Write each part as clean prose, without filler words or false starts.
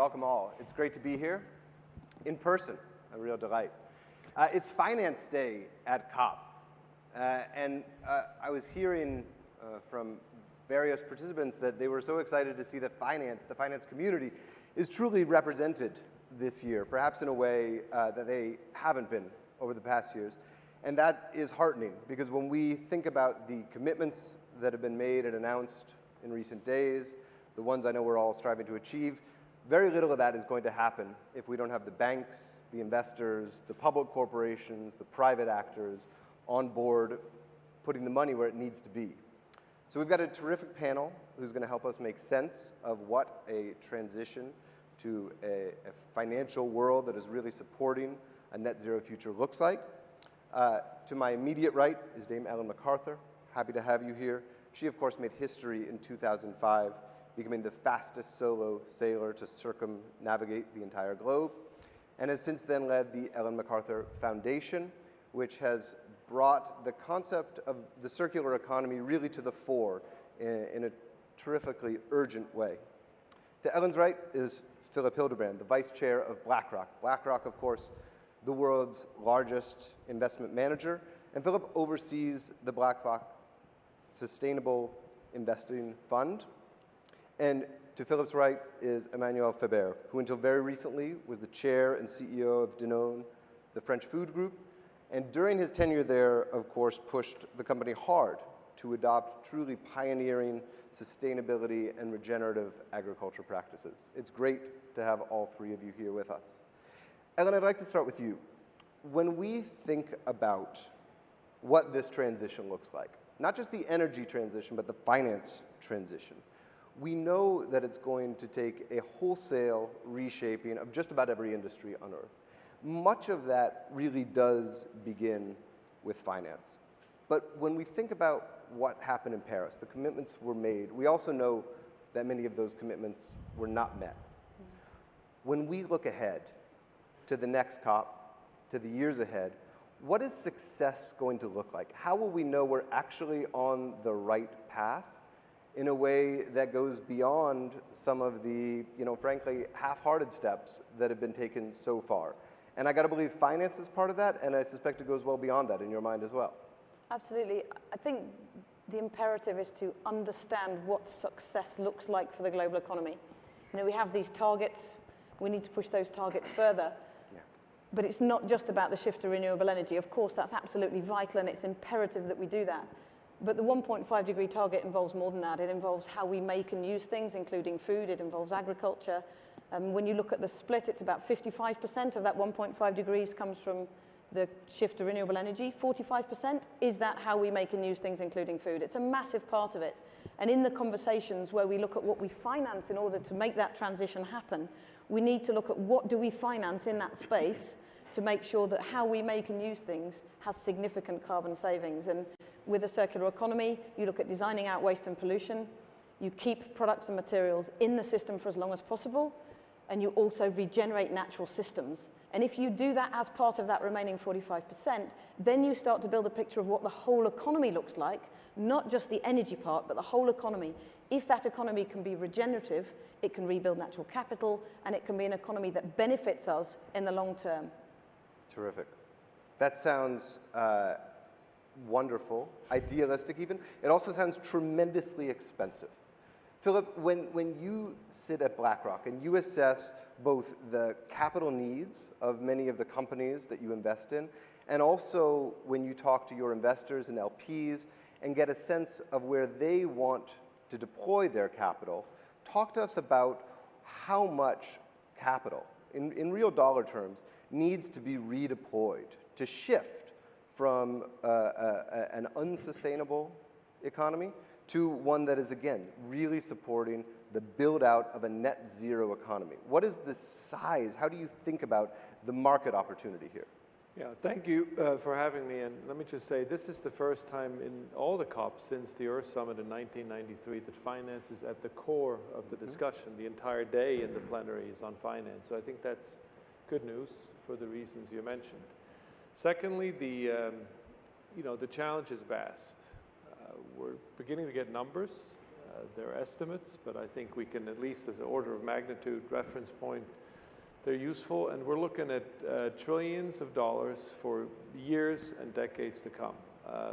welcome all. It's great to be here in person, a real delight. It's Finance Day at COP, and I was hearing from various participants that they were so excited to see that the finance community, is truly represented this year, perhaps in a way that they haven't been over the past years. And that is heartening, because when we think about the commitments that have been made and announced in recent days, the ones I know we're all striving to achieve, very little of that is going to happen if we don't have the banks, the investors, the public corporations, the private actors on board putting the money where it needs to be. So we've got a terrific panel who's going to help us make sense of what a transition to a financial world that is really supporting a net zero future looks like. To my immediate right is Dame Ellen MacArthur. Happy to have you here. She, of course, made history in 2005, becoming the fastest solo sailor to circumnavigate the entire globe, and has since then led the Ellen MacArthur Foundation, which has brought the concept of the circular economy really to the fore in a terrifically urgent way. To Ellen's right is Philip Hildebrand, the vice chair of BlackRock. BlackRock, of course, the world's largest investment manager, and Philip oversees the BlackRock Sustainable Investing Fund. And to Philip's right is Emmanuel Faber, who until very recently was the chair and CEO of Danone, the French food group, and during his tenure there, of course, pushed the company hard to adopt truly pioneering sustainability and regenerative agriculture practices. It's great to have all three of you here with us. Ellen, I'd like to start with you. When we think about what this transition looks like, not just the energy transition, but the finance transition, we know that it's going to take a wholesale reshaping of just about every industry on Earth. Much of that really does begin with finance. But when we think about what happened in Paris, the commitments were made, we also know that many of those commitments were not met. When we look ahead to the next COP, to the years ahead, what is success going to look like? How will we know we're actually on the right path in a way that goes beyond some of the, frankly, half-hearted steps that have been taken so far? And I got to believe finance is part of that, and I suspect it goes well beyond that in your mind as well. Absolutely. I think the imperative is to understand what success looks like for the global economy. We have these targets. We need to push those targets further. But it's not just about the shift to renewable energy. Of course, that's absolutely vital, and it's imperative that we do that. But the 1.5 degree target involves more than that. It involves how we make and use things, including food. It involves agriculture. When you look at the split, it's about 55% of that 1.5 degrees comes from the shift to renewable energy. 45% is that how we make and use things, including food. It's a massive part of it. And in the conversations where we look at what we finance in order to make that transition happen, we need to look at what do we finance in that space to make sure that how we make and use things has significant carbon savings. And with a circular economy, you look at designing out waste and pollution, you keep products and materials in the system for as long as possible, and you also regenerate natural systems. And if you do that as part of that remaining 45%, then you start to build a picture of what the whole economy looks like, not just the energy part, but the whole economy. If that economy can be regenerative, it can rebuild natural capital, and it can be an economy that benefits us in the long term. Terrific. That sounds wonderful, idealistic even. It also sounds tremendously expensive. Philip, when you sit at BlackRock and you assess both the capital needs of many of the companies that you invest in, and also when you talk to your investors and LPs and get a sense of where they want to deploy their capital, talk to us about how much capital, in real dollar terms, needs to be redeployed to shift from an unsustainable economy to one that is, again, really supporting the build-out of a net zero economy. What is the size? How do you think about the market opportunity here? Yeah, thank you for having me. And let me just say, this is the first time in all the COPs since the Earth Summit in 1993 that finance is at the core of the discussion. The entire day in the plenary is on finance. So I think that's good news for the reasons you mentioned. Secondly, the challenge is vast. We're beginning to get numbers. They're estimates, but I think we can, at least as an order of magnitude reference point, they're useful, and we're looking at trillions of dollars for years and decades to come.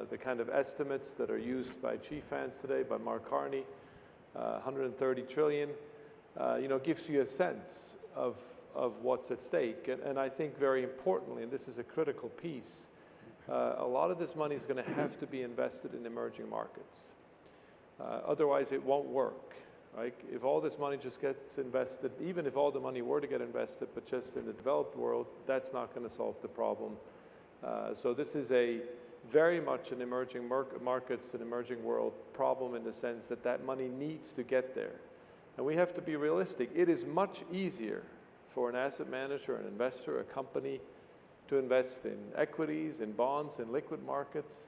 The kind of estimates that are used by GFANZ today, by Mark Carney, 130 trillion, gives you a sense of what's at stake. And I think very importantly, and this is a critical piece, a lot of this money is going to have to be invested in emerging markets. Otherwise, it won't work. Right? If all this money just gets invested, even if all the money were to get invested, but just in the developed world, that's not going to solve the problem. So this is very much an emerging markets and emerging world problem in the sense that that money needs to get there. And we have to be realistic. It is much easier for an asset manager, an investor, a company to invest in equities, in bonds, in liquid markets,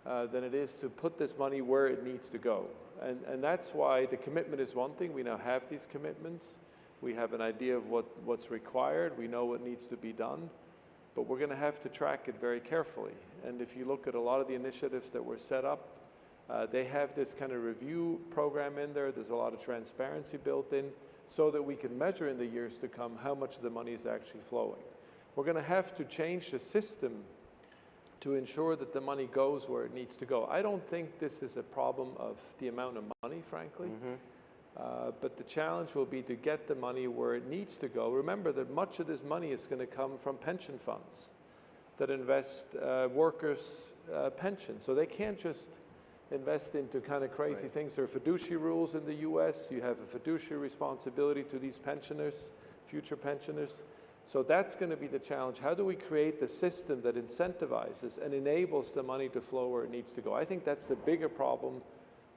than it is to put this money where it needs to go. And that's why the commitment is one thing. We now have these commitments. We have an idea of what's required. We know what needs to be done. But we're going to have to track it very carefully. And if you look at a lot of the initiatives that were set up, they have this kind of review program in there. There's a lot of transparency built in so that we can measure in the years to come how much of the money is actually flowing. We're going to have to change the system to ensure that the money goes where it needs to go. I don't think this is a problem of the amount of money, frankly. But the challenge will be to get the money where it needs to go. Remember that much of this money is going to come from pension funds that invest workers' pensions. So they can't just invest into kind of crazy things. There are fiduciary rules in the US. You have a fiduciary responsibility to these pensioners, future pensioners. So that's going to be the challenge. How do we create the system that incentivizes and enables the money to flow where it needs to go? I think that's the bigger problem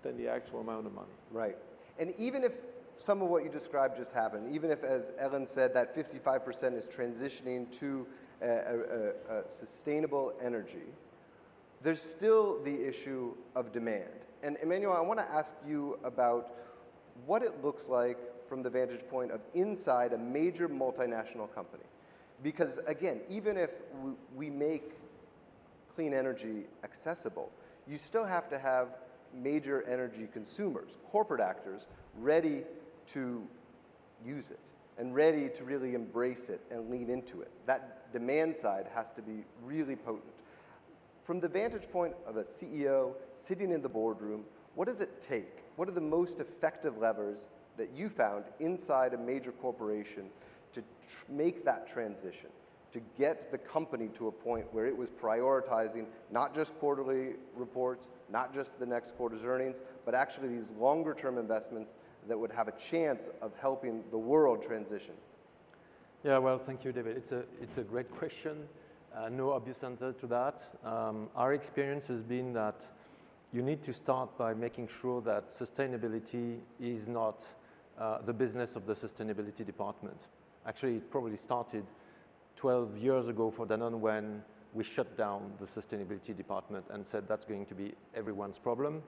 than the actual amount of money. Right. And even if some of what you described just happened, even if, as Ellen said, that 55% is transitioning to a sustainable energy, there's still the issue of demand. And Emmanuel, I want to ask you about what it looks like from the vantage point of inside a major multinational company. Because again, even if we make clean energy accessible, you still have to have major energy consumers, corporate actors, ready to use it and ready to really embrace it and lean into it. That demand side has to be really potent. From the vantage point of a CEO sitting in the boardroom, what does it take? What are the most effective levers that you found inside a major corporation to make that transition, to get the company to a point where it was prioritizing not just quarterly reports, not just the next quarter's earnings, but actually these longer-term investments that would have a chance of helping the world transition? Yeah, well, thank you, David. It's a great question. No obvious answer to that. Our experience has been that you need to start by making sure that sustainability is not the business of the sustainability department. Actually, it probably started 12 years ago for Danone when we shut down the sustainability department and said that's going to be everyone's problem,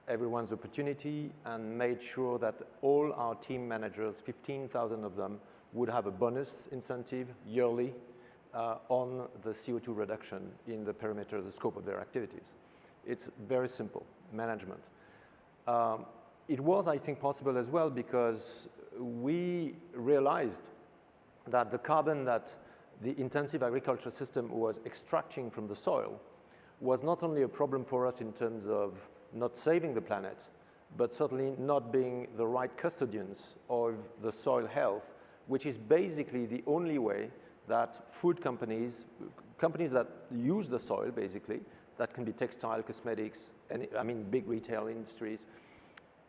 everyone's opportunity, and made sure that all our team managers, 15,000 of them, would have a bonus incentive yearly on the CO2 reduction in the perimeter, the scope of their activities. It's very simple, management. It was, I think, possible as well because we realized that the carbon that the intensive agriculture system was extracting from the soil was not only a problem for us in terms of not saving the planet, but certainly not being the right custodians of the soil health, which is basically the only way that food companies that use the soil, basically, that can be textile, cosmetics, and big retail industries,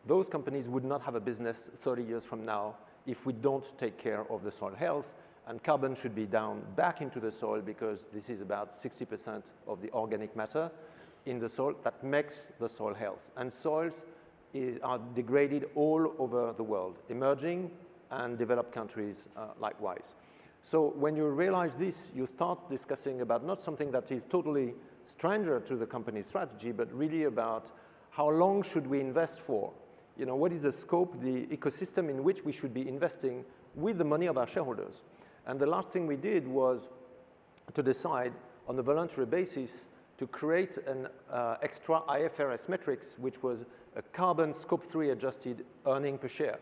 those companies would not have a business 30 years from now if we don't take care of the soil health, and carbon should be down back into the soil because this is about 60% of the organic matter in the soil that makes the soil health. And soils are degraded all over the world, emerging and developed countries likewise. So when you realize this, you start discussing about not something that is totally stranger to the company's strategy, but really about how long should we invest for? What is the scope, the ecosystem in which we should be investing with the money of our shareholders? And the last thing we did was to decide on a voluntary basis to create an extra IFRS metrics, which was a carbon scope 3 adjusted earning per share,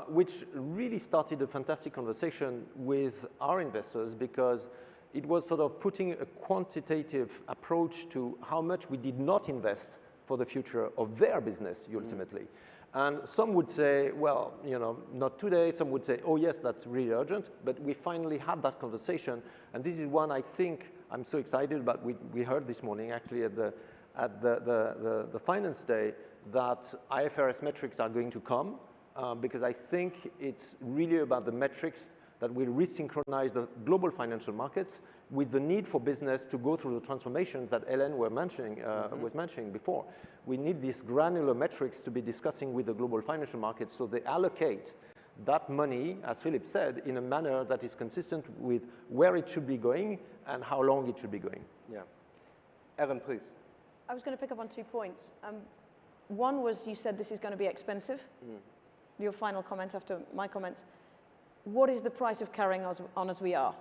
which really started a fantastic conversation with our investors because it was sort of putting a quantitative approach to how much we did not invest for the future of their business ultimately. And some would say, well, you know, not today. Some would say, oh yes, that's really urgent. But we finally had that conversation. And this is one I think I'm so excited about. We heard this morning actually at the Finance Day that IFRS metrics are going to come because I think it's really about the metrics that will resynchronize the global financial markets with the need for business to go through the transformations that Hélène was mentioning before. We need these granular metrics to be discussing with the global financial markets so they allocate that money, as Philip said, in a manner that is consistent with where it should be going and how long it should be going. Yeah. Hélène, please. I was going to pick up on 2 points. One was you said this is going to be expensive. Your final comment after my comments. What is the price of carrying on as we are?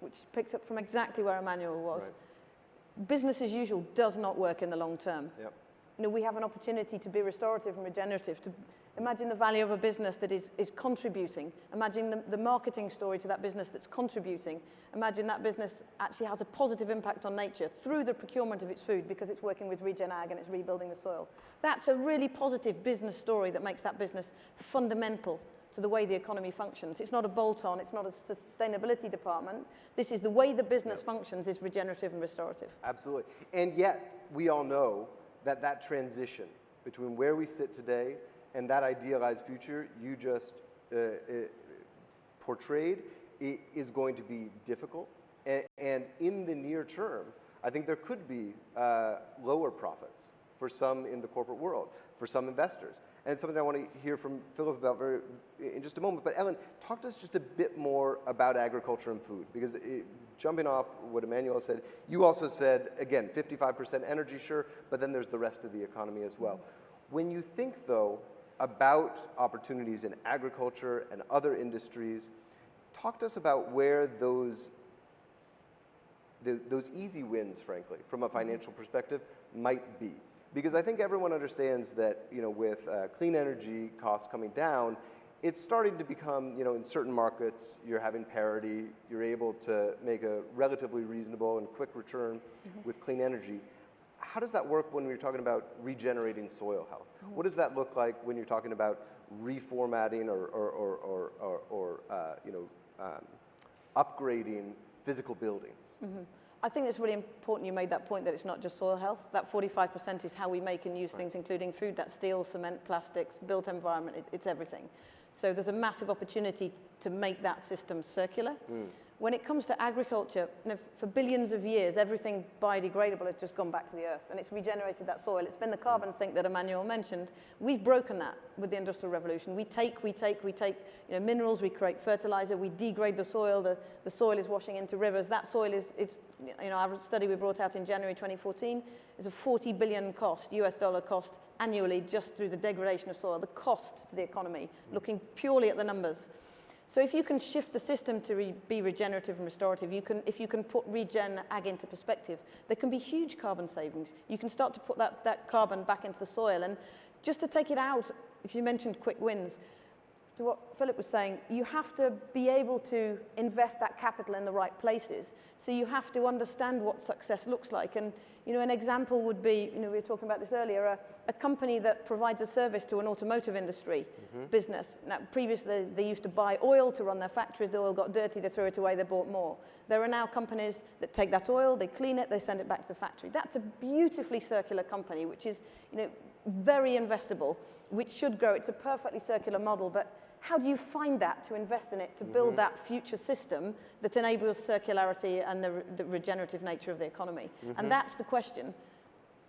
Which picks up from exactly where Emmanuel was. Right. Business as usual does not work in the long term. Yep. You know, we have an opportunity to be restorative and regenerative, to imagine the value of a business that is contributing. Imagine the marketing story to that business that's contributing. Imagine that business actually has a positive impact on nature through the procurement of its food because it's working with Regen Ag and it's rebuilding the soil. That's a really positive business story that makes that business fundamental to the way the economy functions. It's not a bolt-on, it's not a sustainability department. This is the way the business functions is regenerative and restorative. Absolutely. And yet, we all know that that transition between where we sit today and that idealized future you just portrayed is going to be difficult. And in the near term, I think there could be lower profits for some in the corporate world, for some investors. And it's something I want to hear from Philip about in just a moment. But Hélène, talk to us just a bit more about agriculture and food, because jumping off what Emmanuel said, you also said, again, 55% energy, sure, but then there's the rest of the economy as well. When you think, though, about opportunities in agriculture and other industries, talk to us about where those easy wins, frankly, from a financial perspective, might be. Because I think everyone understands that, you know, with clean energy costs coming down, it's starting to become, you know, in certain markets, you're having parity, you're able to make a relatively reasonable and quick return with clean energy. How does that work when we're talking about regenerating soil health? What does that look like when you're talking about reformatting or upgrading physical buildings? I think it's really important you made that point that it's not just soil health. That 45% is how we make and use things, including food. That's steel, cement, plastics, built environment, it's everything. So there's a massive opportunity to make that system circular. When it comes to agriculture, you know, for billions of years, everything biodegradable has just gone back to the earth and it's regenerated that soil. It's been the carbon sink that Emmanuel mentioned. We've broken that with the Industrial Revolution. We take, you know, minerals, we create fertilizer, we degrade the soil, the soil is washing into rivers. That soil is, you know, our study we brought out in January 2014 is a $40 billion cost, US dollar cost annually just through the degradation of soil, the cost to the economy, looking purely at the numbers. So if you can shift the system to be regenerative and restorative, if you can put Regen Ag into perspective, there can be huge carbon savings. You can start to put that carbon back into the soil. And just to take it out, because you mentioned quick wins, to what Philip was saying, you have to be able to invest that capital in the right places. So you have to understand what success looks like. And, you know, an example would be, you know, we were talking about this earlier, a company that provides a service to an automotive industry business. Now, previously, they used to buy oil to run their factories. The oil got dirty, they threw it away, they bought more. There are now companies that take that oil, they clean it, they send it back to the factory. That's a beautifully circular company, which is, you know, very investable, which should grow. It's a perfectly circular model, but how do you find that to invest in it, to build that future system that enables circularity and the regenerative nature of the economy? And that's the question.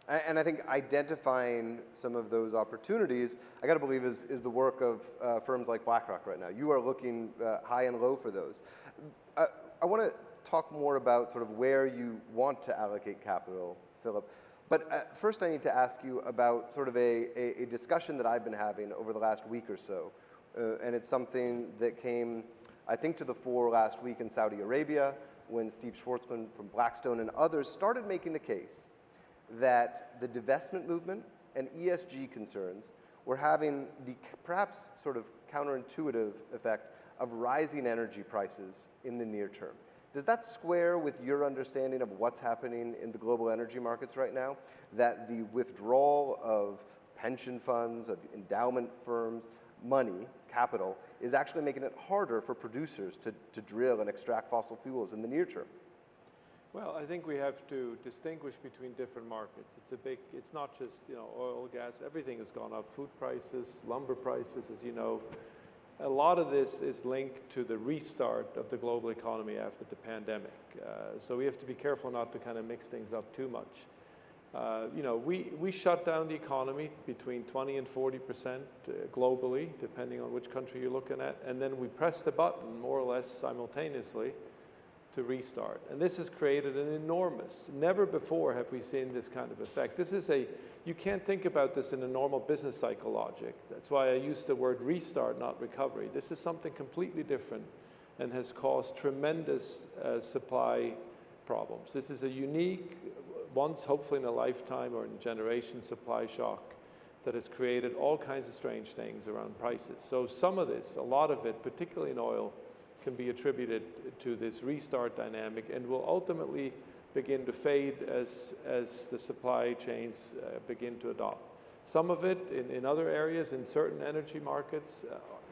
And I think identifying some of those opportunities, I got to believe, is the work of firms like BlackRock right now. You are looking high and low for those. I want to talk more about sort of where you want to allocate capital, Philip. But first I need to ask you about sort of a discussion that I've been having over the last week or so. And it's something that came, I think, to the fore last week in Saudi Arabia when Steve Schwarzman from Blackstone and others started making the case that the divestment movement and ESG concerns, we're having the perhaps sort of counterintuitive effect of rising energy prices in the near term. Does that square with your understanding of what's happening in the global energy markets right now? That the withdrawal of pension funds, of endowment firms, money, capital, is actually making it harder for producers to drill and extract fossil fuels in the near term? Well, I think we have to distinguish between different markets. It's not just, oil, gas, everything has gone up. Food prices, lumber prices, as you know. A lot of this is linked to the restart of the global economy after the pandemic. So we have to be careful not to kind of mix things up too much. We shut down the economy between 20 and 40% globally, depending on which country you're looking at, and then we pressed the button more or less simultaneously to restart. And this has created an enormous, never before have we seen this kind of effect. You can't think about this in a normal business cycle logic. That's why I use the word restart, not recovery. This is something completely different and has caused tremendous supply problems. This is a unique, once hopefully in a lifetime or in a generation supply shock that has created all kinds of strange things around prices. So some of this, a lot of it, particularly in oil, can be attributed to this restart dynamic and will ultimately begin to fade as the supply chains begin to adopt. Some of it in other areas, in certain energy markets,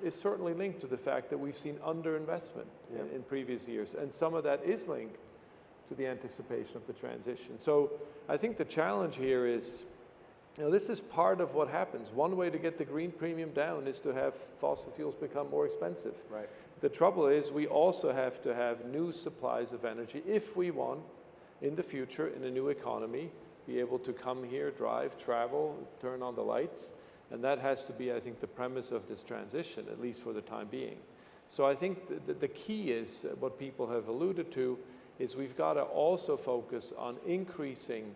is certainly linked to the fact that we've seen underinvestment in previous years. And some of that is linked to the anticipation of the transition. So I think the challenge here is, this is part of what happens. One way to get the green premium down is to have fossil fuels become more expensive. Right. The trouble is we also have to have new supplies of energy if we want, in the future, in a new economy, be able to come here, drive, travel, turn on the lights. And that has to be, I think, the premise of this transition, at least for the time being. So I think the key is, what people have alluded to, is we've got to also focus on increasing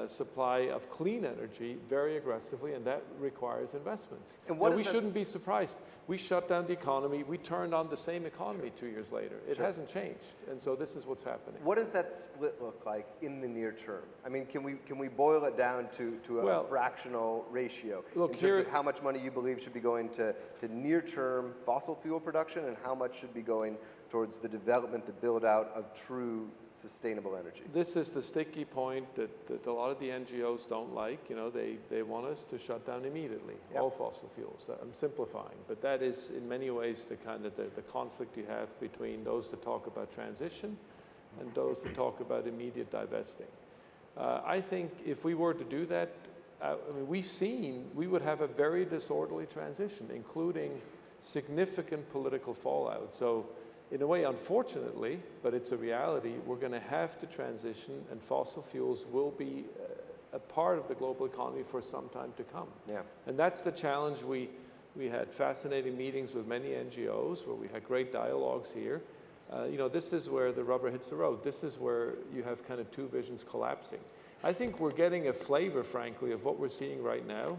supply of clean energy very aggressively, and that requires investments. And we shouldn't be surprised. We shut down the economy. We turned on the same economy 2 years later. It hasn't changed, and so this is what's happening. What does that split look like in the near term? I mean, can we boil it down to a fractional ratio in terms of how much money you believe should be going to near-term fossil fuel production and how much should be going towards the development, the build-out of true sustainable energy? This is the sticky point that a lot of the NGOs don't like. They want us to shut down immediately all fossil fuels. I'm simplifying, but that is in many ways the kind of the conflict you have between those that talk about transition and those that talk about immediate divesting. I think if we were to do that, we've seen we would have a very disorderly transition, including significant political fallout. So in a way, unfortunately, but it's a reality, we're going to have to transition, and fossil fuels will be a part of the global economy for some time to come. Yeah. And that's the challenge. We had fascinating meetings with many NGOs where we had great dialogues here. This is where the rubber hits the road. This is where you have kind of two visions collapsing. I think we're getting a flavor, frankly, of what we're seeing right now.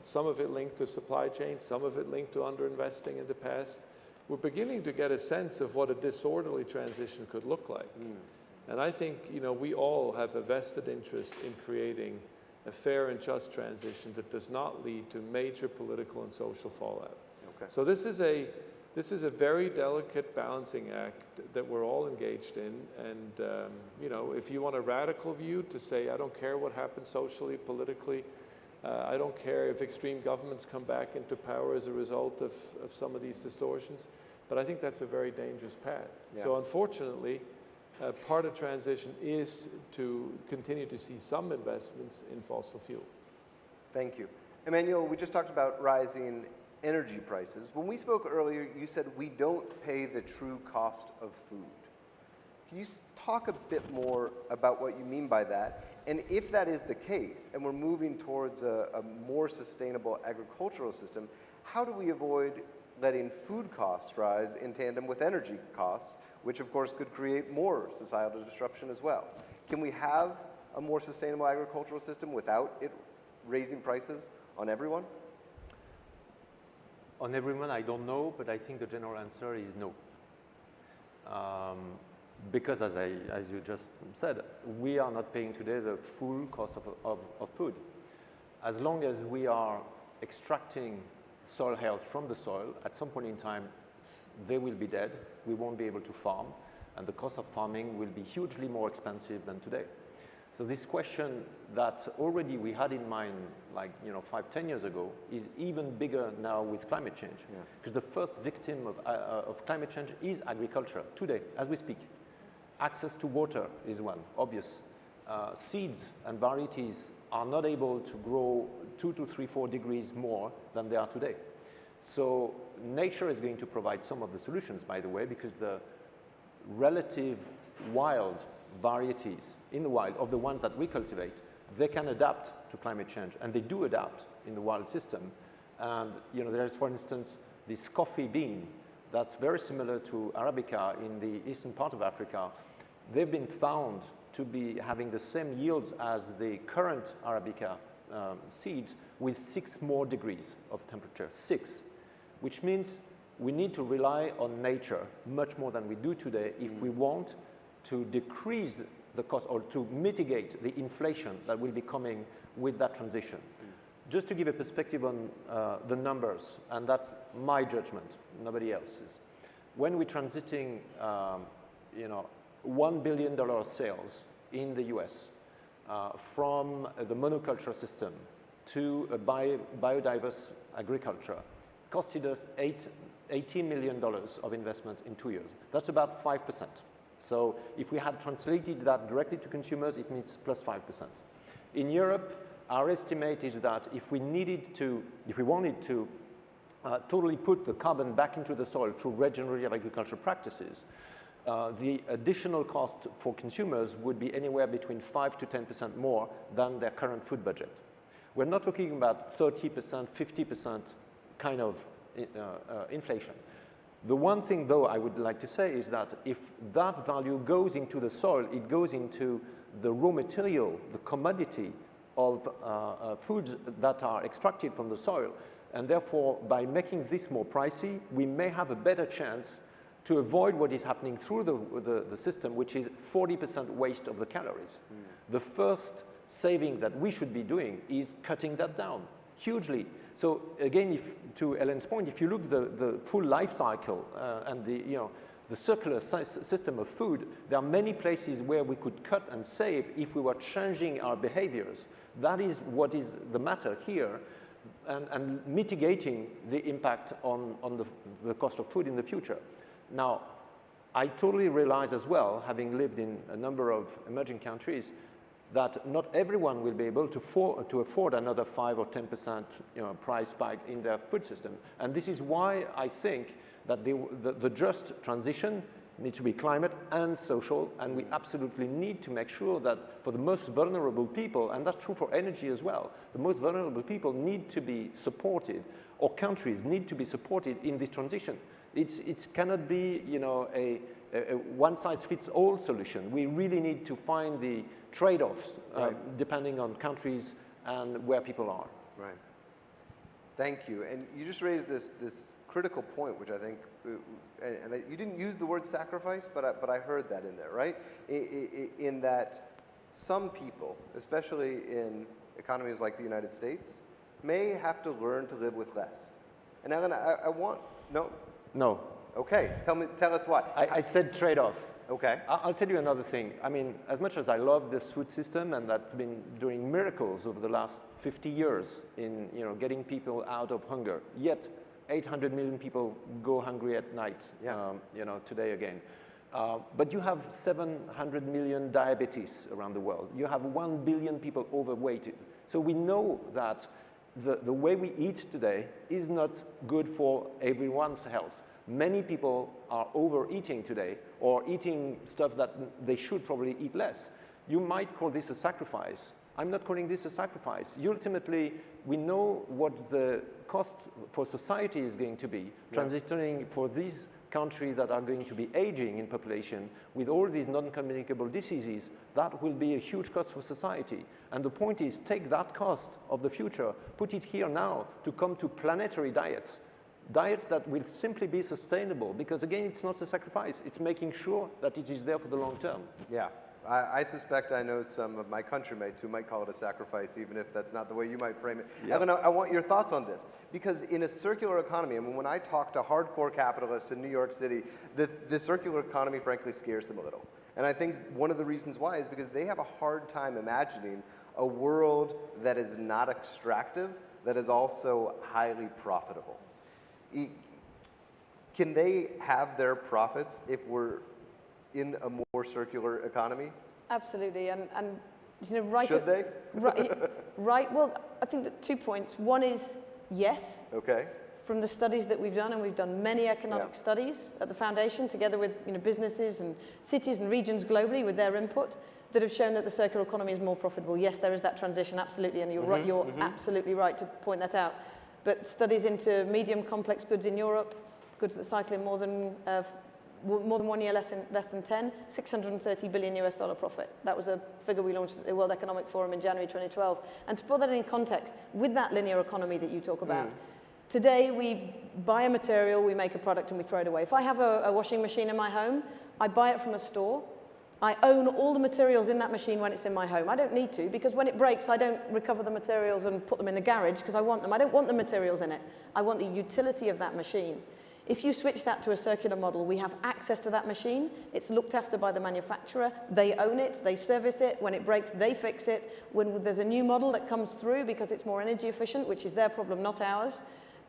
Some of it linked to supply chains, some of it linked to underinvesting in the past. We're beginning to get a sense of what a disorderly transition could look like. And I think, we all have a vested interest in creating a fair and just transition that does not lead to major political and social fallout. Okay. So this is a very delicate balancing act that we're all engaged in. And, if you want a radical view to say, I don't care what happens socially, politically, I don't care if extreme governments come back into power as a result of some of these distortions, but I think that's a very dangerous path. Yeah. So unfortunately, part of transition is to continue to see some investments in fossil fuel. Thank you. Emmanuel, we just talked about rising energy prices. When we spoke earlier, you said we don't pay the true cost of food. Can you talk a bit more about what you mean by that? And if that is the case, and we're moving towards a more sustainable agricultural system, how do we avoid letting food costs rise in tandem with energy costs, which of course could create more societal disruption as well? Can we have a more sustainable agricultural system without it raising prices on everyone? On everyone, I don't know, but I think the general answer is no. Because as you just said, we are not paying today the full cost of food. as long as we are extracting soil health from the soil, at some point in time, they will be dead. We won't be able to farm, and the cost of farming will be hugely more expensive than today. So this question that already we had in mind, like 5-10 years ago, is even bigger now with climate change. Because the first victim of climate change is agriculture today, as we speak. Access to water is one, obvious. Seeds and varieties are not able to grow 2 to 3, 4 degrees more than they are today. So nature is going to provide some of the solutions, by the way, because the relative wild varieties in the wild of the ones that we cultivate, they can adapt to climate change, and they do adapt in the wild system. And there is, for instance, this coffee bean that's very similar to Arabica in the eastern part of Africa. They've been found to be having the same yields as the current Arabica seeds with 6 more degrees of temperature, 6, which means we need to rely on nature much more than we do today if we want to decrease the cost or to mitigate the inflation that will be coming with that transition. Just to give a perspective on the numbers, and that's my judgment, nobody else's. When we're transiting, $1 billion sales in the US from the monoculture system to a biodiverse agriculture costed us $18 million of investment in 2 years. That's about 5%. So if we had translated that directly to consumers, it means plus 5%. In Europe, our estimate is that if we wanted to totally put the carbon back into the soil through regenerative agricultural practices, the additional cost for consumers would be anywhere between 5 to 10% more than their current food budget. We're not talking about 30%, 50% kind of inflation. The one thing, though, I would like to say is that if that value goes into the soil, it goes into the raw material, the commodity of foods that are extracted from the soil. And therefore, by making this more pricey, we may have a better chance to avoid what is happening through the system, which is 40% waste of the calories. The first saving that we should be doing is cutting that down hugely. So again, to Ellen's point, if you look at the full life cycle and the circular system of food, there are many places where we could cut and save if we were changing our behaviors. That is what is the matter here, and mitigating the impact on the cost of food in the future. Now, I totally realize as well, having lived in a number of emerging countries, that not everyone will be able to afford another 5 or 10% price spike in their food system. And this is why I think that the just transition needs to be climate and social, and we absolutely need to make sure that for the most vulnerable people, and that's true for energy as well, the most vulnerable people need to be supported, or countries need to be supported in this transition. It cannot be a one-size-fits-all solution. We really need to find the trade-offs depending on countries and where people are. Right. Thank you. And you just raised this critical point, which I think, you didn't use the word sacrifice, but I heard that in there, right? In that some people, especially in economies like the United States, may have to learn to live with less. And Ellen, I want, no? No. Okay, tell us why. I said trade-off. Okay. I'll tell you another thing. I mean, as much as I love this food system, and that's been doing miracles over the last 50 years in getting people out of hunger, yet 800 million people go hungry at night. Today again. But you have 700 million diabetes around the world. You have 1 billion people overweighted. So we know that the way we eat today is not good for everyone's health. Many people are overeating today, or eating stuff that they should probably eat less. You might call this a sacrifice. I'm not calling this a sacrifice. Ultimately, we know what the cost for society is going to be, transitioning for these countries that are going to be aging in population with all these non-communicable diseases. That will be a huge cost for society. And the point is, take that cost of the future, put it here now to come to planetary diets that will simply be sustainable, because again, it's not a sacrifice. It's making sure that it is there for the long term. Yeah, I suspect I know some of my countrymates who might call it a sacrifice, even if that's not the way you might frame it. Yep. Evan, I want your thoughts on this. Because in a circular economy, I mean, when I talk to hardcore capitalists in New York City, the circular economy, frankly, scares them a little. And I think one of the reasons why is because they have a hard time imagining a world that is not extractive, that is also highly profitable. Can they have their profits if we're in a more circular economy? Absolutely, and you know, right. Should they? Right. Well, I think that 2 points. One is yes. Okay. From the studies that we've done, and we've done many economic studies at the foundation, together with businesses and cities and regions globally with their input, that have shown that the circular economy is more profitable. Yes, there is that transition, absolutely, and you're right. You're absolutely right to point that out. But studies into medium complex goods in Europe, goods that cycle in more than 1 year, less than 10, $630 billion profit. That was a figure we launched at the World Economic Forum in January 2012. And to put that in context, with that linear economy that you talk about, today we buy a material, we make a product, and we throw it away. If I have a washing machine in my home, I buy it from a store. I own all the materials in that machine when it's in my home. I don't need to, because when it breaks, I don't recover the materials and put them in the garage because I want them. I don't want the materials in it. I want the utility of that machine. If you switch that to a circular model, we have access to that machine. It's looked after by the manufacturer. They own it. They service it. When it breaks, they fix it. When there's a new model that comes through because it's more energy efficient, which is their problem, not ours,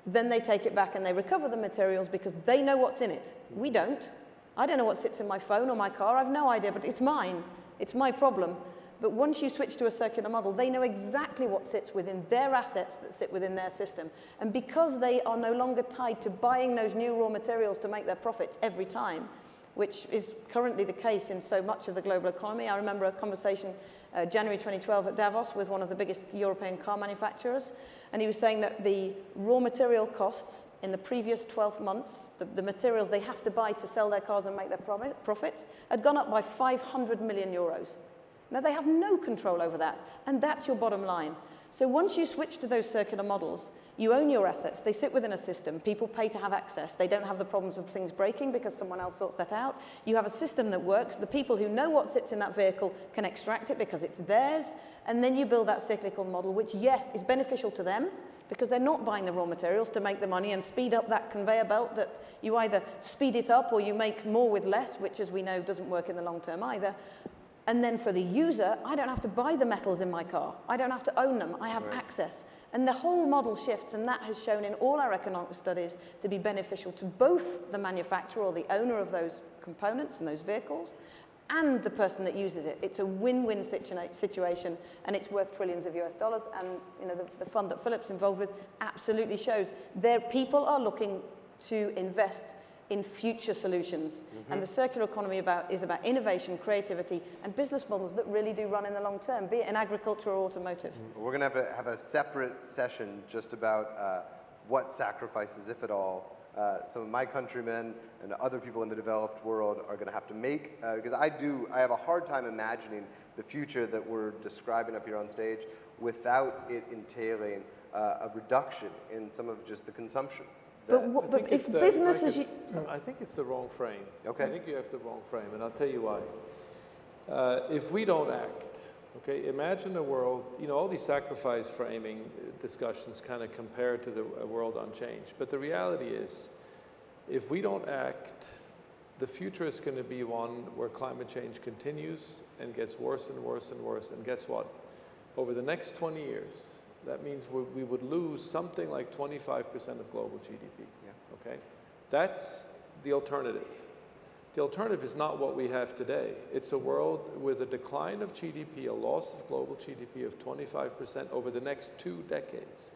then they take it back and they recover the materials because they know what's in it. We don't. I don't know what sits in my phone or my car. I've no idea, but it's mine. It's my problem. But once you switch to a circular model, they know exactly what sits within their assets that sit within their system. And because they are no longer tied to buying those new raw materials to make their profits every time, which is currently the case in so much of the global economy. I remember a conversation January 2012 at Davos with one of the biggest European car manufacturers, and he was saying that the raw material costs in the previous 12 months, the materials they have to buy to sell their cars and make their profits, had gone up by 500 million euros. Now, they have no control over that, and that's your bottom line. So once you switch to those circular models, you own your assets. They sit within a system. People pay to have access. They don't have the problems of things breaking because someone else sorts that out. You have a system that works. The people who know what sits in that vehicle can extract it because it's theirs, and then you build that cyclical model, which, yes, is beneficial to them because they're not buying the raw materials to make the money and speed up that conveyor belt that you either speed it up or you make more with less, which, as we know, doesn't work in the long term either. And then for the user, I don't have to buy the metals in my car. I don't have to own them. I have access. And the whole model shifts, and that has shown in all our economic studies to be beneficial to both the manufacturer or the owner of those components and those vehicles and the person that uses it. It's a win-win situation, and it's worth trillions of US dollars. And the fund that Philip's involved with absolutely shows their people are looking to invest in future solutions. And the circular economy is about innovation, creativity, and business models that really do run in the long term, be it in agriculture or automotive. We're going to have a separate session just about what sacrifices, if at all, some of my countrymen and other people in the developed world are going to have to make, because I have a hard time imagining the future that we're describing up here on stage without it entailing a reduction in some of just the consumption. But if business is... I think it's the wrong frame. Okay. I think you have the wrong frame, and I'll tell you why. If we don't act, okay, imagine a world, all these sacrifice framing discussions kind of compare to the world unchanged. But the reality is, if we don't act, the future is going to be one where climate change continues and gets worse and worse and worse. And guess what? Over the next 20 years, that means we would lose something like 25% of global GDP. Okay? That's the alternative. The alternative is not what we have today. It's a world with a decline of GDP, a loss of global GDP of 25% over the next 2 decades.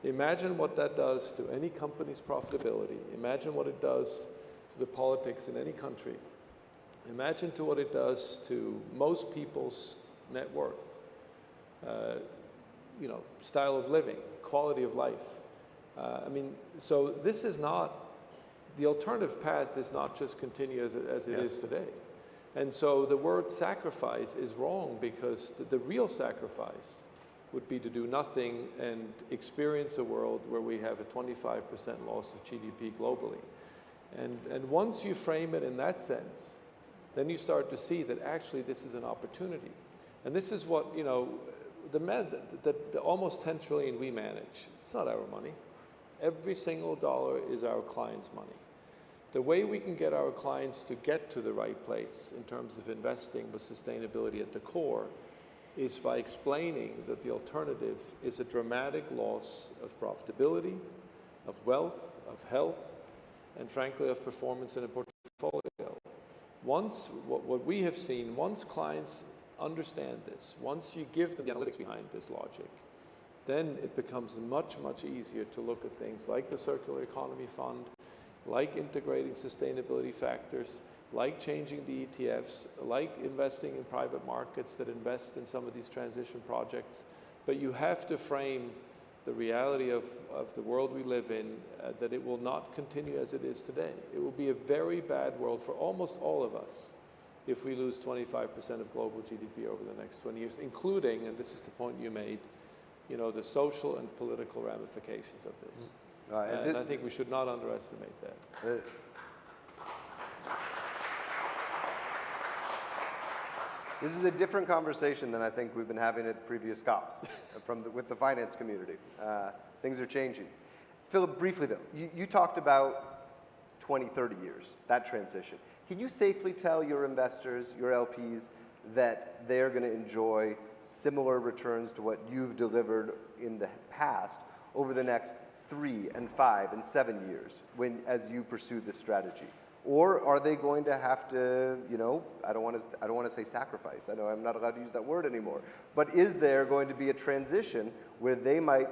Imagine what that does to any company's profitability. Imagine what it does to the politics in any country. Imagine what it does to most people's net worth. Style of living, quality of life. So this is not, the alternative path is not just continue as it is today. And so the word sacrifice is wrong because the real sacrifice would be to do nothing and experience a world where we have a 25% loss of GDP globally. And once you frame it in that sense, then you start to see that actually this is an opportunity. And this is what, you know, the almost 10 trillion we manage, it's not our money. Every single dollar is our clients' money. The way we can get our clients to get to the right place in terms of investing with sustainability at the core is by explaining that the alternative is a dramatic loss of profitability, of wealth, of health, and frankly of performance in a portfolio. Once, what we have seen, once clients understand this, once you give them the analytics behind this logic, then it becomes much, much easier to look at things like the Circular Economy Fund, like integrating sustainability factors, like changing the ETFs, like investing in private markets that invest in some of these transition projects. But you have to frame the reality of the world we live in, that it will not continue as it is today. It will be a very bad world for almost all of us if we lose 25% of global GDP over the next 20 years, including, and this is the point you made, you know, the social and political ramifications of this. And I think we should not underestimate that. This is a different conversation than I think we've been having at previous COPs with the finance community. Things are changing. Philip, briefly though, you talked about 20, 30 years, that transition. Can you safely tell your investors, your LPs, that they're going to enjoy similar returns to what you've delivered in the past over the next 3 and 5 and 7 years as you pursue this strategy? Or are they going to have to, you know, I don't want to say sacrifice. I know I'm not allowed to use that word anymore. But is there going to be a transition where they might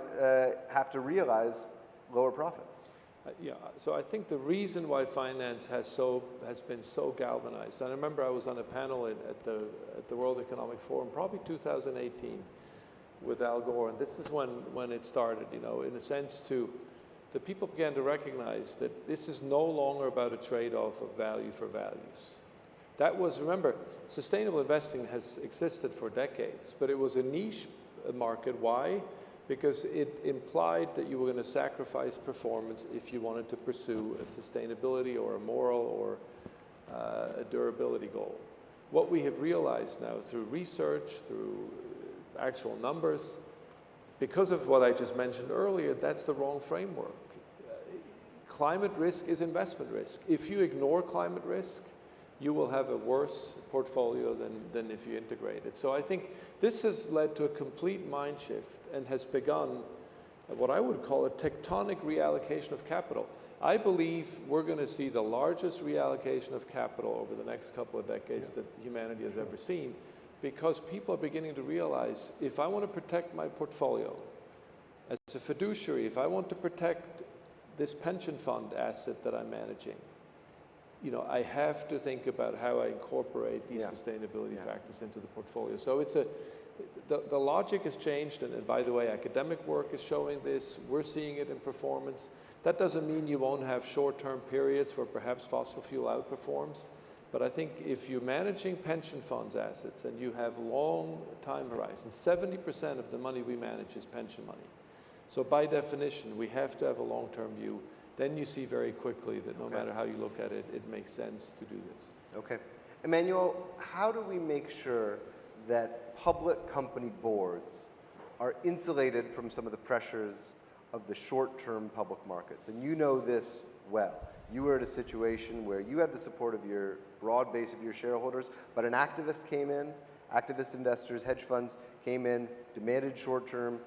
have to realize lower profits? Yeah, so I think the reason why finance has been so galvanized, and I remember I was on a panel at the World Economic Forum, probably 2018, with Al Gore, and this is when it started, you know, in a sense the people began to recognize that this is no longer about a trade-off of value for values. That was, remember, sustainable investing has existed for decades, but it was a niche market. Why? Because it implied that you were going to sacrifice performance if you wanted to pursue a sustainability or a moral or a durability goal. What we have realized now through research, through actual numbers, because of what I just mentioned earlier, that's the wrong framework. Climate risk is investment risk. If you ignore climate risk, you will have a worse portfolio than if you integrate it. So I think this has led to a complete mind shift and has begun what I would call a tectonic reallocation of capital. I believe we're going to see the largest reallocation of capital over the next couple of decades that humanity has ever seen, because people are beginning to realize, if I want to protect my portfolio as a fiduciary, if I want to protect this pension fund asset that I'm managing, you know, I have to think about how I incorporate these sustainability factors into the portfolio. So it's the logic has changed, and by the way, academic work is showing this. We're seeing it in performance. That doesn't mean you won't have short-term periods where perhaps fossil fuel outperforms, but I think if you're managing pension funds assets and you have long time horizons, 70% of the money we manage is pension money. So by definition, we have to have a long-term view. Then you see very quickly that no matter how you look at it, it makes sense to do this. Okay. Emmanuel, how do we make sure that public company boards are insulated from some of the pressures of the short-term public markets? And you know this well. You were at a situation where you had the support of your broad base of your shareholders, but an activist came in, activist investors, hedge funds came in, demanded short-term,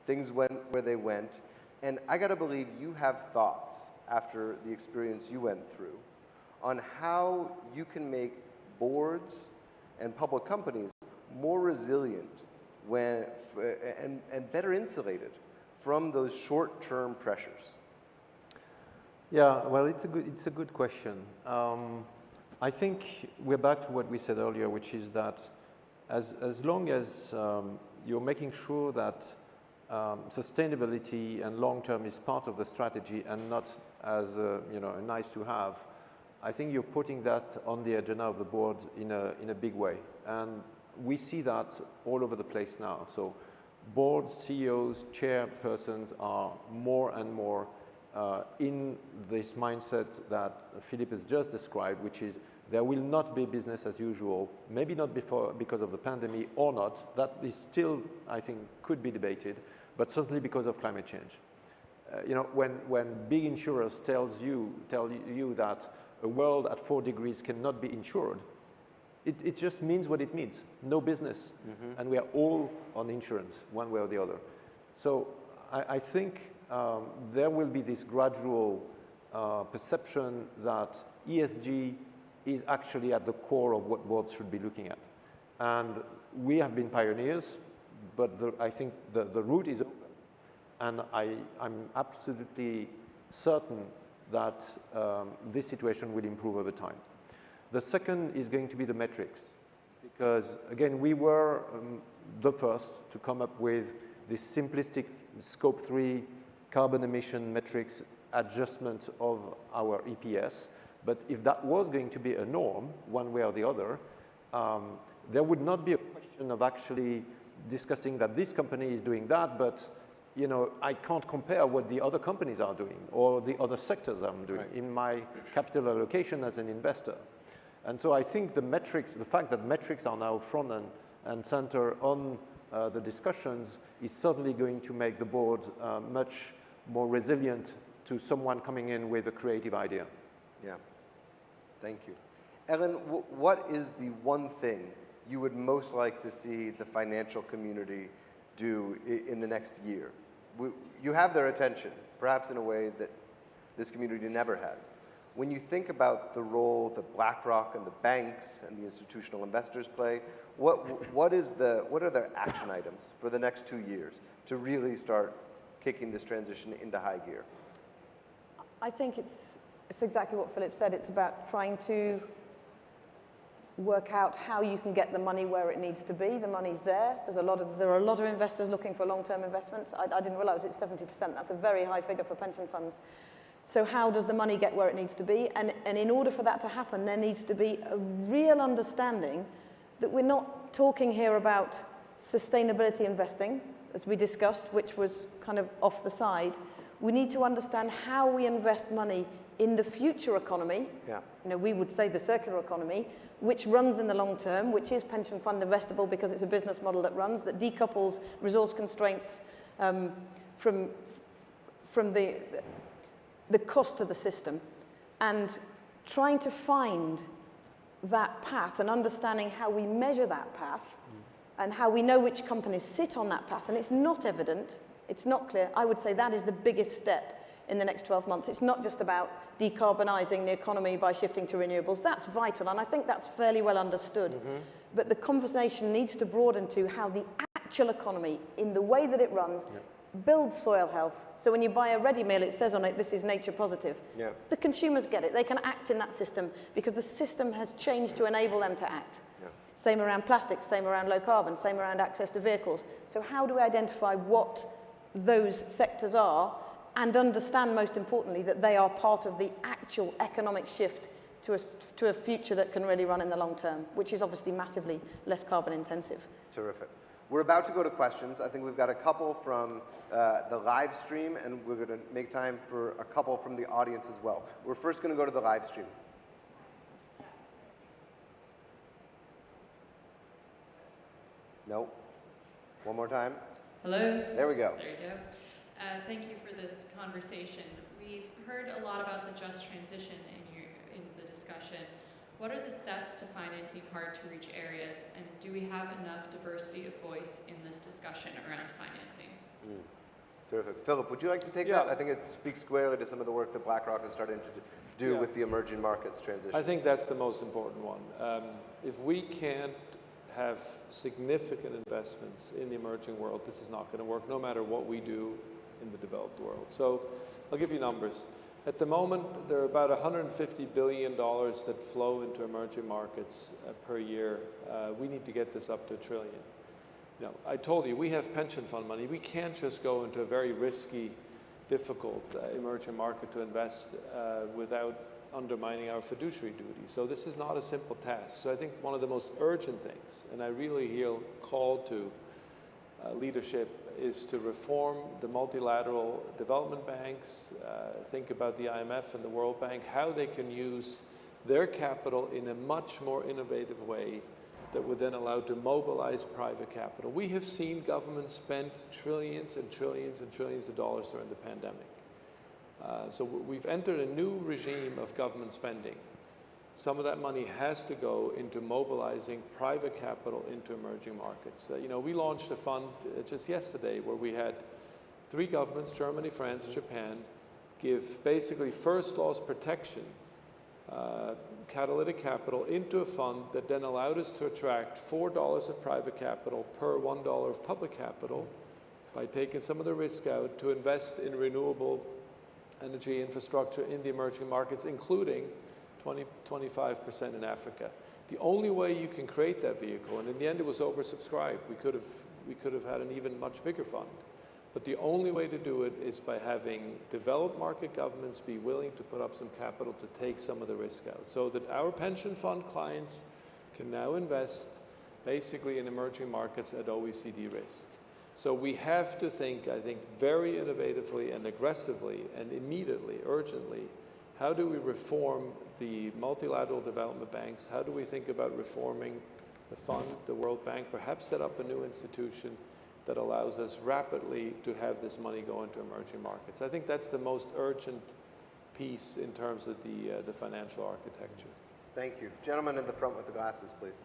things went where they went. And I got to believe you have thoughts after the experience you went through on how you can make boards and public companies more resilient and better insulated from those short-term pressures. Yeah, well, it's a good question. I think we're back to what we said earlier, which is that as long as you're making sure that sustainability and long-term is part of the strategy and not as a nice to have, I think you're putting that on the agenda of the board in a big way. And we see that all over the place now. So boards, CEOs, chairpersons are more and more in this mindset that Philippe has just described, which is there will not be business as usual, maybe not because of the pandemic or not. That is still, I think, could be debated, but certainly because of climate change. You know, when big insurers tell you that a world at 4 degrees cannot be insured, it just means what it means, no business. And we are all on insurance, one way or the other. So I think there will be this gradual perception that ESG is actually at the core of what boards should be looking at. And we have been pioneers, but I think the route is open. And I'm absolutely certain that this situation will improve over time. The second is going to be the metrics, because again, we were the first to come up with this simplistic Scope 3 carbon emission metrics adjustment of our EPS. But if that was going to be a norm, one way or the other, there would not be a question of actually discussing that this company is doing that, but you know, I can't compare what the other companies are doing or the other sectors I'm doing in my capital allocation as an investor. And so I think the metrics, the fact that metrics are now front and center on the discussions is certainly going to make the board much more resilient to someone coming in with a creative idea. Yeah, thank you. Ellen, what is the one thing you would most like to see the financial community do in the next year? You have their attention, perhaps in a way that this community never has. When you think about the role that BlackRock and the banks and the institutional investors play, what are their action items for the next 2 years to really start kicking this transition into high gear? I think it's exactly what Philip said. It's about trying to work out how you can get the money where it needs to be. The money's there. There are a lot of investors looking for long-term investments. I didn't realize it's 70%. That's a very high figure for pension funds. So how does the money get where it needs to be? And in order for that to happen, there needs to be a real understanding that we're not talking here about sustainability investing, as we discussed, which was kind of off the side. We need to understand how we invest money in the future economy. Yeah. You know, we would say the circular economy, which runs in the long term, which is pension fund investable because it's a business model that runs, that decouples resource constraints from the cost of the system, and trying to find that path and understanding how we measure that path and how we know which companies sit on that path. And it's not evident, it's not clear. I would say that is the biggest step in the next 12 months. It's not just about decarbonising the economy by shifting to renewables. That's vital, and I think that's fairly well understood. But the conversation needs to broaden to how the actual economy, in the way that it runs, builds soil health. So when you buy a ready meal, it says on it, this is nature positive. Yeah. The consumers get it. They can act in that system because the system has changed to enable them to act. Yeah. Same around plastics, same around low carbon, same around access to vehicles. So how do we identify what those sectors are and understand, most importantly, that they are part of the actual economic shift to a future that can really run in the long term, which is obviously massively less carbon intensive. Terrific. We're about to go to questions. I think we've got a couple from the live stream, and we're going to make time for a couple from the audience as well. We're first going to go to the live stream. No? One more time? Hello? There we go. There you go. Thank you for this conversation. We've heard a lot about the just transition in the discussion. What are the steps to financing hard-to-reach areas, and do we have enough diversity of voice in this discussion around financing? Terrific. Philip, would you like to take that? I think it speaks squarely to some of the work that BlackRock is starting to do with the emerging markets transition. I think that's the most important one. If we can't have significant investments in the emerging world, this is not going to work, no matter what we do in the developed world. So I'll give you numbers. At the moment, there are about $150 billion that flow into emerging markets per year. We need to get this up to $1 trillion. You know, I told you, we have pension fund money. We can't just go into a very risky, difficult emerging market to invest without undermining our fiduciary duty. So this is not a simple task. So I think one of the most urgent things, and I really feel called to leadership, is to reform the multilateral development banks, think about the IMF and the World Bank, how they can use their capital in a much more innovative way that would then allow to mobilize private capital. We have seen governments spend trillions and trillions and trillions of dollars during the pandemic. So we've entered a new regime of government spending. Some of that money has to go into mobilizing private capital into emerging markets. We launched a fund just yesterday where we had 3 governments, Germany, France, Japan, give basically first loss protection, catalytic capital into a fund that then allowed us to attract $4 of private capital per $1 of public capital by taking some of the risk out to invest in renewable energy infrastructure in the emerging markets, including 25% in Africa. The only way you can create that vehicle, and in the end it was oversubscribed, we could have had an even much bigger fund, but the only way to do it is by having developed market governments be willing to put up some capital to take some of the risk out, so that our pension fund clients can now invest basically in emerging markets at OECD risk. So we have to think, I think, very innovatively and aggressively and immediately, urgently, how do we reform the multilateral development banks? How do we think about reforming the fund, the World Bank, perhaps set up a new institution that allows us rapidly to have this money go into emerging markets? I think that's the most urgent piece in terms of the financial architecture. Thank you. Gentleman in the front with the glasses, please.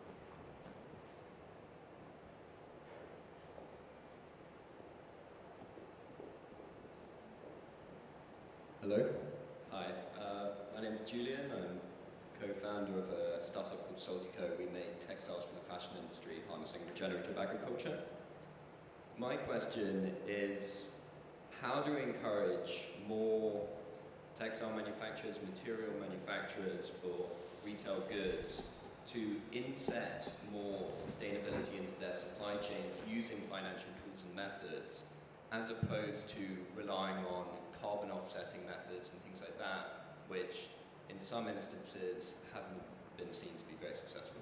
Hello. Hi. My name is Julian. I'm co-founder of a startup called Saltico. We make textiles for the fashion industry, harnessing regenerative agriculture. My question is, how do we encourage more textile manufacturers, material manufacturers for retail goods to inset more sustainability into their supply chains using financial tools and methods, as opposed to relying on carbon offsetting methods and things like that, which in some instances haven't been seen to be very successful?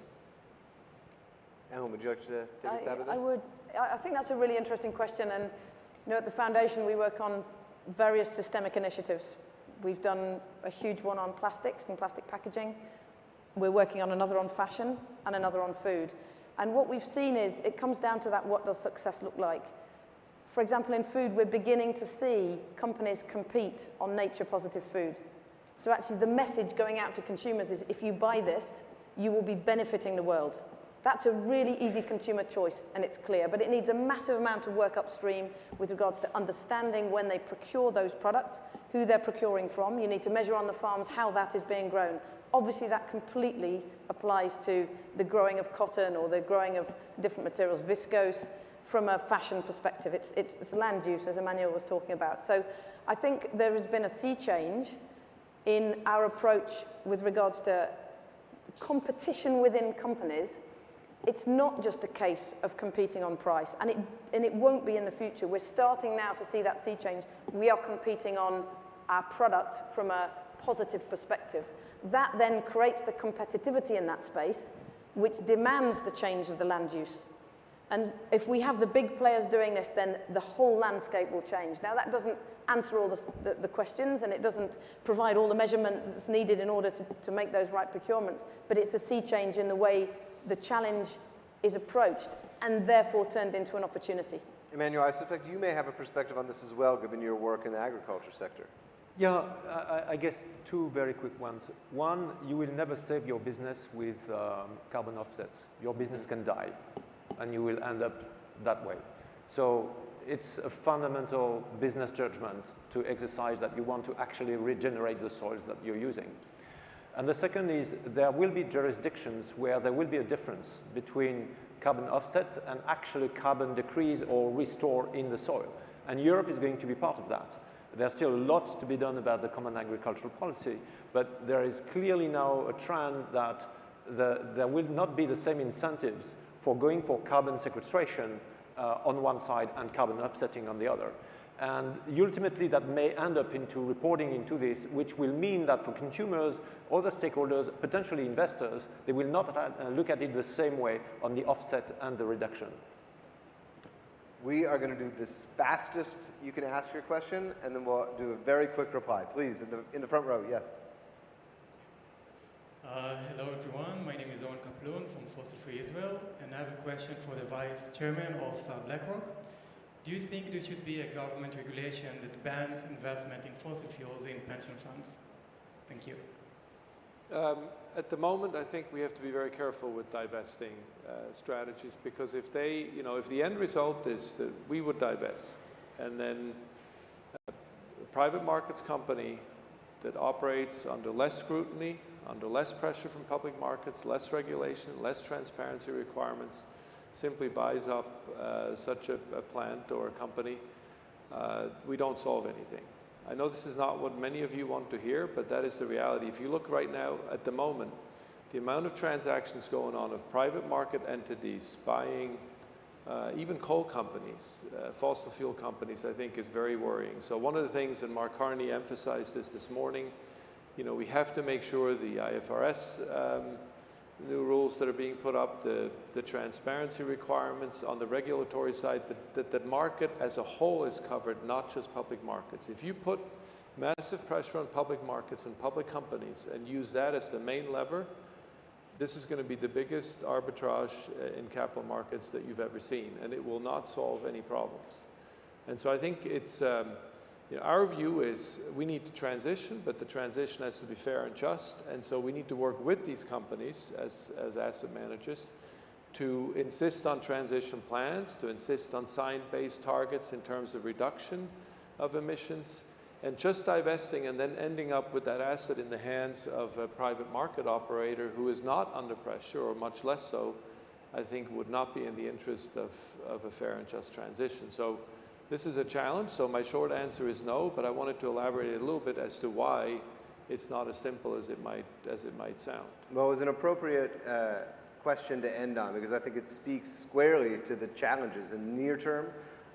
Ellen, would you like to take a stab at this? I think that's a really interesting question, and at the foundation we work on various systemic initiatives. We've done a huge one on plastics and plastic packaging. We're working on another on fashion and another on food. And what we've seen is it comes down to that, what does success look like? For example, in food, we're beginning to see companies compete on nature-positive food. So actually the message going out to consumers is, if you buy this, you will be benefiting the world. That's a really easy consumer choice, and it's clear, but it needs a massive amount of work upstream with regards to understanding when they procure those products, who they're procuring from. You need to measure on the farms how that is being grown. Obviously, that completely applies to the growing of cotton or the growing of different materials, viscose. From a fashion perspective, it's land use, as Emmanuel was talking about. So I think there has been a sea change in our approach with regards to competition within companies. It's not just a case of competing on price, and it won't be in the future. We're starting now to see that sea change. We are competing on our product from a positive perspective. That then creates the competitivity in that space, which demands the change of the land use. And if we have the big players doing this, then the whole landscape will change. Now, that doesn't answer all the questions, and it doesn't provide all the measurement that's needed in order to make those right procurements, but it's a sea change in the way the challenge is approached and therefore turned into an opportunity. Emmanuel, I suspect you may have a perspective on this as well, given your work in the agriculture sector. Yeah, I guess 2 very quick ones. One, you will never save your business with carbon offsets. Your business can die, and you will end up that way. So it's a fundamental business judgment to exercise that you want to actually regenerate the soils that you're using. And the second is there will be jurisdictions where there will be a difference between carbon offset and actually carbon decrease or restore in the soil. And Europe is going to be part of that. There's still lots to be done about the common agricultural policy, but there is clearly now a trend that there will not be the same incentives for going for carbon sequestration on one side and carbon offsetting on the other. And ultimately that may end up into reporting into this, which will mean that for consumers, other stakeholders, potentially investors, they will not look at it the same way on the offset and the reduction. We are going to do this fastest you can ask your question, and then we'll do a very quick reply. Please, in the front row, yes. Hello everyone, my name is Owen Kaploun from Fossil Free Israel, and I have a question for the Vice Chairman of BlackRock. Do you think there should be a government regulation that bans investment in fossil fuels in pension funds? Thank you. At the moment, I think we have to be very careful with divesting strategies, because if they, if the end result is that we would divest, and then a private markets company that operates under less scrutiny, under less pressure from public markets, less regulation, less transparency requirements, simply buys up such a plant or a company, we don't solve anything. I know this is not what many of you want to hear, but that is the reality. If you look right now at the moment, the amount of transactions going on of private market entities buying even coal companies, fossil fuel companies, I think is very worrying. So one of the things, and Mark Carney emphasized this morning, we have to make sure the IFRS new rules that are being put up, the transparency requirements on the regulatory side, that market as a whole is covered, not just public markets. If you put massive pressure on public markets and public companies and use that as the main lever, this is going to be the biggest arbitrage in capital markets that you've ever seen, and it will not solve any problems. And so I think it's, our view is we need to transition, but the transition has to be fair and just, and so we need to work with these companies as asset managers to insist on transition plans, to insist on science-based targets in terms of reduction of emissions, and just divesting and then ending up with that asset in the hands of a private market operator who is not under pressure, or much less so, I think would not be in the interest of a fair and just transition. So this is a challenge, so my short answer is no, but I wanted to elaborate a little bit as to why it's not as simple as it might sound. Well, it was an appropriate question to end on, because I think it speaks squarely to the challenges in the near term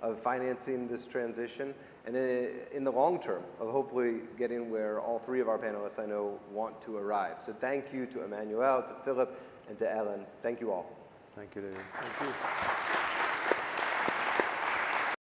of financing this transition, and in the long term of hopefully getting where all three of our panelists I know want to arrive. So thank you to Emmanuel, to Philip, and to Ellen. Thank you all. Thank you, David. Thank you.